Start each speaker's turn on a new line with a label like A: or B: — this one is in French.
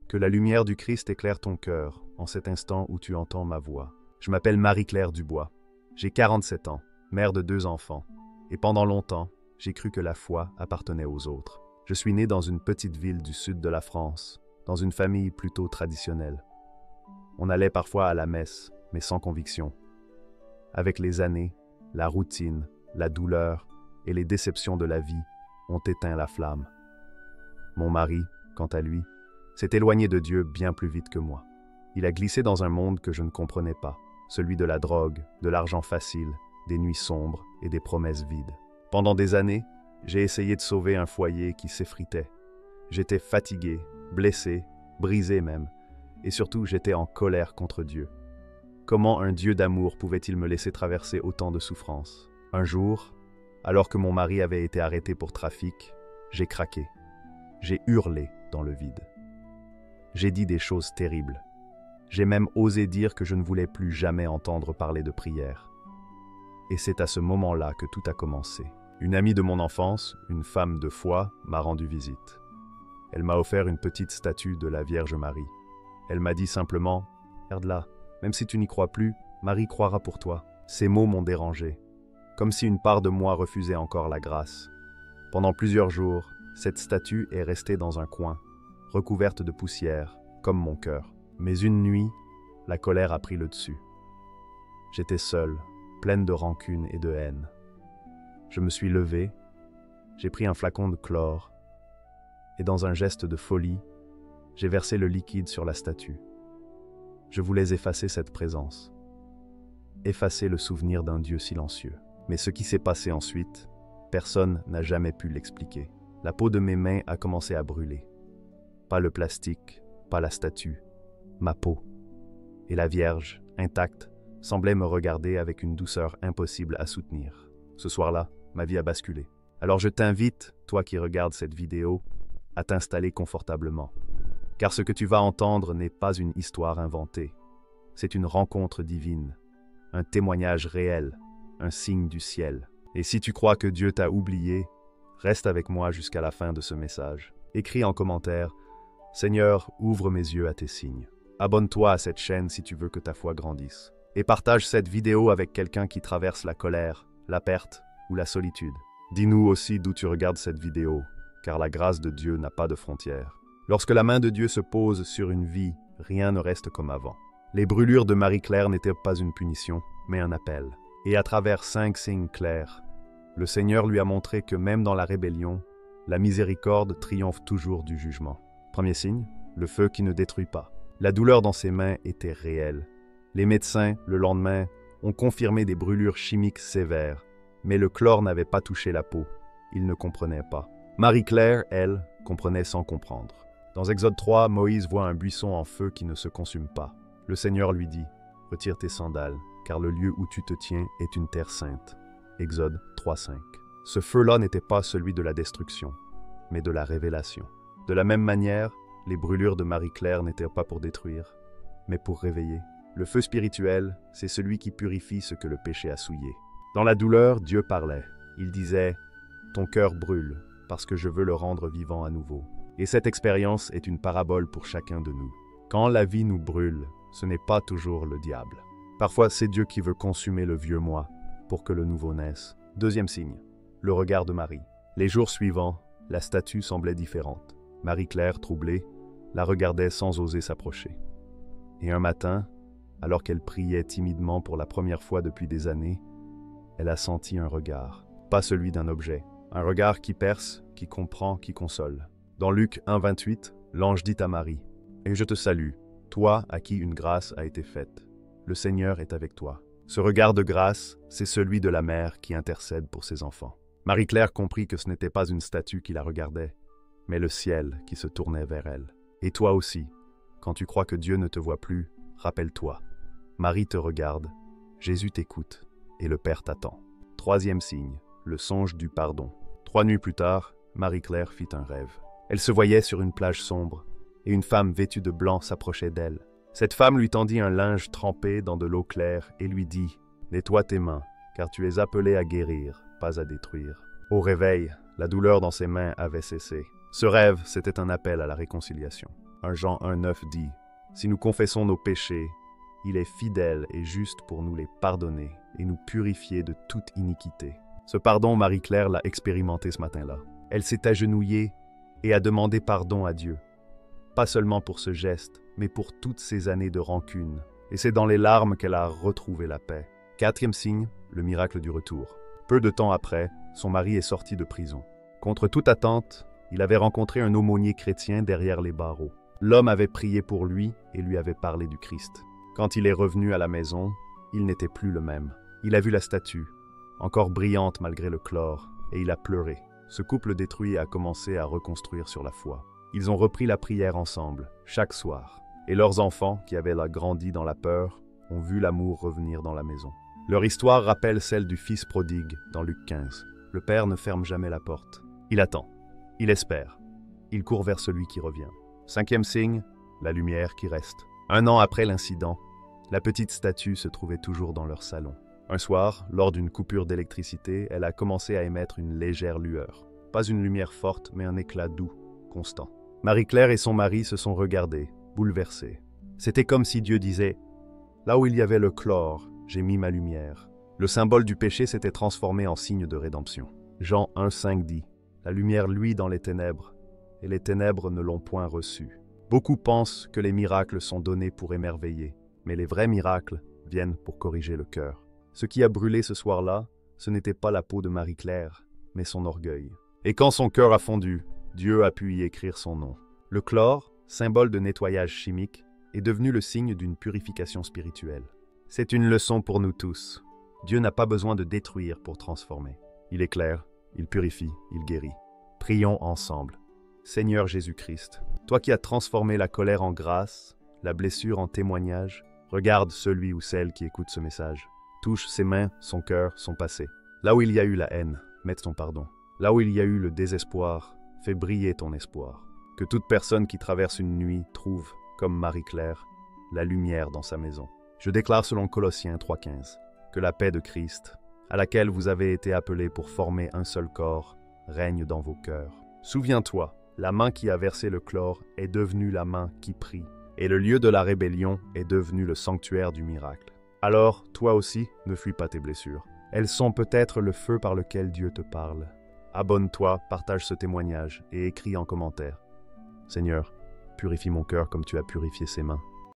A: Que la lumière du Christ éclaire ton cœur en cet instant où tu entends ma voix. Je m'appelle Marie-Claire Dubois. J'ai 47 ans, mère de 2 enfants. Et pendant longtemps, j'ai cru que la foi appartenait aux autres. Je suis né dans une petite ville du sud de la France, dans une famille plutôt traditionnelle. On allait parfois à la messe, mais sans conviction. Avec les années, la routine, la douleur et les déceptions de la vie ont éteint la flamme. Mon mari, quant à lui, s'est éloigné de Dieu bien plus vite que moi. Il a glissé dans un monde que je ne comprenais pas, celui de la drogue, de l'argent facile, des nuits sombres et des promesses vides. Pendant des années, j'ai essayé de sauver un foyer qui s'effritait. J'étais fatigué, blessé, brisé même, et surtout j'étais en colère contre Dieu. Comment un Dieu d'amour pouvait-il me laisser traverser autant de souffrances? Un jour, alors que mon mari avait été arrêté pour trafic, j'ai craqué. J'ai hurlé dans le vide. J'ai dit des choses terribles. J'ai même osé dire que je ne voulais plus jamais entendre parler de prière. Et c'est à ce moment-là que tout a commencé. Une amie de mon enfance, une femme de foi, m'a rendu visite. Elle m'a offert une petite statue de la Vierge Marie. Elle m'a dit simplement « Regarde-la, même si tu n'y crois plus, Marie croira pour toi. » Ces mots m'ont dérangé, comme si une part de moi refusait encore la grâce. Pendant plusieurs jours, cette statue est restée dans un coin, recouverte de poussière, comme mon cœur. Mais une nuit, la colère a pris le dessus. J'étais seule, pleine de rancune et de haine. Je me suis levé, j'ai pris un flacon de chlore, et dans un geste de folie, j'ai versé le liquide sur la statue. Je voulais effacer cette présence, effacer le souvenir d'un Dieu silencieux. Mais ce qui s'est passé ensuite, personne n'a jamais pu l'expliquer. La peau de mes mains a commencé à brûler. Pas le plastique, pas la statue, ma peau. Et la Vierge, intacte, semblait me regarder avec une douceur impossible à soutenir. Ce soir-là, ma vie a basculé. Alors je t'invite, toi qui regardes cette vidéo, à t'installer confortablement. Car ce que tu vas entendre n'est pas une histoire inventée. C'est une rencontre divine, un témoignage réel, un signe du ciel. Et si tu crois que Dieu t'a oublié, reste avec moi jusqu'à la fin de ce message. Écris en commentaire « Seigneur, ouvre mes yeux à tes signes ». Abonne-toi à cette chaîne si tu veux que ta foi grandisse. Et partage cette vidéo avec quelqu'un qui traverse la colère, la perte ou la solitude. Dis-nous aussi d'où tu regardes cette vidéo, car la grâce de Dieu n'a pas de frontières. Lorsque la main de Dieu se pose sur une vie, rien ne reste comme avant. Les brûlures de Marie-Claire n'étaient pas une punition, mais un appel. Et à travers 5 signes clairs, le Seigneur lui a montré que même dans la rébellion, la miséricorde triomphe toujours du jugement. Premier signe, le feu qui ne détruit pas. La douleur dans ses mains était réelle. Les médecins, le lendemain, ont confirmé des brûlures chimiques sévères, mais le chlore n'avait pas touché la peau. Il ne comprenait pas. Marie-Claire, elle, comprenait sans comprendre. Dans Exode 3, Moïse voit un buisson en feu qui ne se consume pas. Le Seigneur lui dit « Retire tes sandales, car le lieu où tu te tiens est une terre sainte. » Exode 3:5. Ce feu-là n'était pas celui de la destruction, mais de la révélation. De la même manière, les brûlures de Marie-Claire n'étaient pas pour détruire, mais pour réveiller. Le feu spirituel, c'est celui qui purifie ce que le péché a souillé. Dans la douleur, Dieu parlait. Il disait « Ton cœur brûle, parce que je veux le rendre vivant à nouveau. » Et cette expérience est une parabole pour chacun de nous. Quand la vie nous brûle, ce n'est pas toujours le diable. Parfois, c'est Dieu qui veut consumer le vieux moi pour que le nouveau naisse. Deuxième signe, le regard de Marie. Les jours suivants, la statue semblait différente. Marie-Claire, troublée, la regardait sans oser s'approcher. Et un matin, alors qu'elle priait timidement pour la première fois depuis des années, elle a senti un regard, pas celui d'un objet, un regard qui perce, qui comprend, qui console. Dans Luc 1:28, l'ange dit à Marie « Et je te salue, toi à qui une grâce a été faite. Le Seigneur est avec toi. » Ce regard de grâce, c'est celui de la mère qui intercède pour ses enfants. Marie-Claire comprit que ce n'était pas une statue qui la regardait, mais le ciel qui se tournait vers elle. Et toi aussi, quand tu crois que Dieu ne te voit plus, rappelle-toi. Marie te regarde, Jésus t'écoute, et le Père t'attend. Troisième signe, le songe du pardon. 3 nuits plus tard, Marie-Claire fit un rêve. Elle se voyait sur une plage sombre, et une femme vêtue de blanc s'approchait d'elle. Cette femme lui tendit un linge trempé dans de l'eau claire et lui dit « Nettoie tes mains, car tu es appelé à guérir, pas à détruire. » Au réveil, la douleur dans ses mains avait cessé. Ce rêve, c'était un appel à la réconciliation. 1 Jean 1,9 dit « Si nous confessons nos péchés, il est fidèle et juste pour nous les pardonner et nous purifier de toute iniquité. » Ce pardon, Marie-Claire l'a expérimenté ce matin-là. Elle s'est agenouillée et a demandé pardon à Dieu. Pas seulement pour ce geste, mais pour toutes ces années de rancune. Et c'est dans les larmes qu'elle a retrouvé la paix. 4e signe, le miracle du retour. Peu de temps après, son mari est sorti de prison. Contre toute attente, il avait rencontré un aumônier chrétien derrière les barreaux. L'homme avait prié pour lui et lui avait parlé du Christ. Quand il est revenu à la maison, il n'était plus le même. Il a vu la statue, encore brillante malgré le chlore, et il a pleuré. Ce couple détruit a commencé à reconstruire sur la foi. Ils ont repris la prière ensemble, chaque soir. Et leurs enfants, qui avaient là grandi dans la peur, ont vu l'amour revenir dans la maison. Leur histoire rappelle celle du fils prodigue dans Luc 15. Le père ne ferme jamais la porte. Il attend. Il espère. Il court vers celui qui revient. 5e signe, la lumière qui reste. 1 an après l'incident, la petite statue se trouvait toujours dans leur salon. Un soir, lors d'une coupure d'électricité, elle a commencé à émettre une légère lueur. Pas une lumière forte, mais un éclat doux, constant. Marie-Claire et son mari se sont regardés, bouleversés. C'était comme si Dieu disait « Là où il y avait le chlore, j'ai mis ma lumière. » Le symbole du péché s'était transformé en signe de rédemption. Jean 1,5 dit « La lumière luit dans les ténèbres, et les ténèbres ne l'ont point reçue. » Beaucoup pensent que les miracles sont donnés pour émerveiller, mais les vrais miracles viennent pour corriger le cœur. Ce qui a brûlé ce soir-là, ce n'était pas la peau de Marie-Claire, mais son orgueil. Et quand son cœur a fondu, Dieu a pu y écrire son nom. Le chlore, symbole de nettoyage chimique, est devenu le signe d'une purification spirituelle. C'est une leçon pour nous tous. Dieu n'a pas besoin de détruire pour transformer. Il éclaire, il purifie, il guérit. Prions ensemble. Seigneur Jésus-Christ, toi qui as transformé la colère en grâce, la blessure en témoignage, regarde celui ou celle qui écoute ce message. Touche ses mains, son cœur, son passé. Là où il y a eu la haine, mette ton pardon. Là où il y a eu le désespoir, fais briller ton espoir. Que toute personne qui traverse une nuit trouve, comme Marie-Claire, la lumière dans sa maison. Je déclare selon Colossiens 3,15 que la paix de Christ, à laquelle vous avez été appelés pour former un seul corps, règne dans vos cœurs. Souviens-toi, la main qui a versé le chlore est devenue la main qui prie, et le lieu de la rébellion est devenu le sanctuaire du miracle. Alors, toi aussi, ne fuis pas tes blessures. Elles sont peut-être le feu par lequel Dieu te parle. Abonne-toi, partage ce témoignage et écris en commentaire. Seigneur, purifie mon cœur comme tu as purifié ses mains.